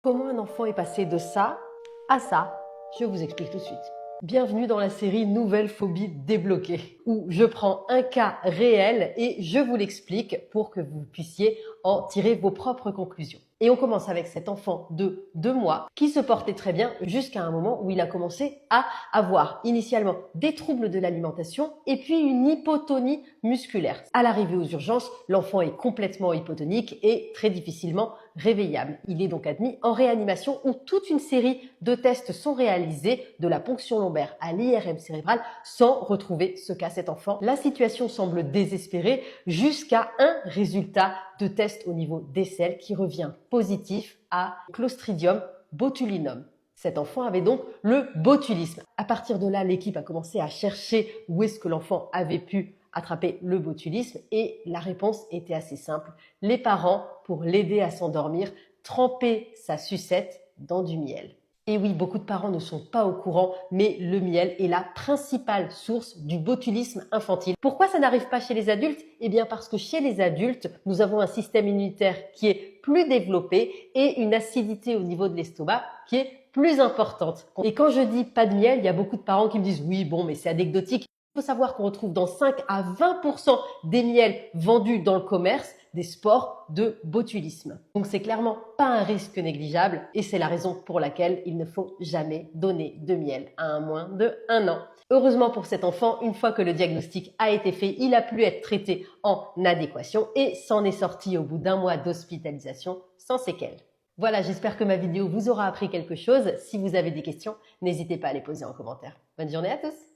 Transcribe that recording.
Comment un enfant est passé de ça à ça? Je vous explique tout de suite. Bienvenue dans la série Nouvelles phobies débloquées, où je prends un cas réel et je vous l'explique pour que vous puissiez en tirer vos propres conclusions. Et on commence avec cet enfant de 2 mois qui se portait très bien jusqu'à un moment où il a commencé à avoir initialement des troubles de l'alimentation et puis une hypotonie musculaire. À l'arrivée aux urgences, l'enfant est complètement hypotonique et très difficilement réveillable. Il est donc admis en réanimation où toute une série de tests sont réalisés, de la ponction lombaire à l'IRM cérébral, sans retrouver ce qu'a cet enfant. La situation semble désespérée jusqu'à un résultat de test au niveau des selles qui revient positif à Clostridium botulinum. Cet enfant avait donc le botulisme. À partir de là, l'équipe a commencé à chercher où est-ce que l'enfant avait pu attraper le botulisme et la réponse était assez simple. Les parents, pour l'aider à s'endormir, trempaient sa sucette dans du miel. Et oui, beaucoup de parents ne sont pas au courant, mais le miel est la principale source du botulisme infantile. Pourquoi ça n'arrive pas chez les adultes? Eh bien parce que chez les adultes, nous avons un système immunitaire qui est plus développé et une acidité au niveau de l'estomac qui est plus importante. Et quand je dis pas de miel, il y a beaucoup de parents qui me disent oui, bon, mais c'est anecdotique. Il faut savoir qu'on retrouve dans 5 à 20% des miels vendus dans le commerce des spores de botulisme. Donc c'est clairement pas un risque négligeable et c'est la raison pour laquelle il ne faut jamais donner de miel à un moins de 1 an. Heureusement pour cet enfant, une fois que le diagnostic a été fait, il a pu être traité en adéquation et s'en est sorti au bout d'1 mois d'hospitalisation sans séquelles. Voilà, j'espère que ma vidéo vous aura appris quelque chose. Si vous avez des questions, n'hésitez pas à les poser en commentaire. Bonne journée à tous!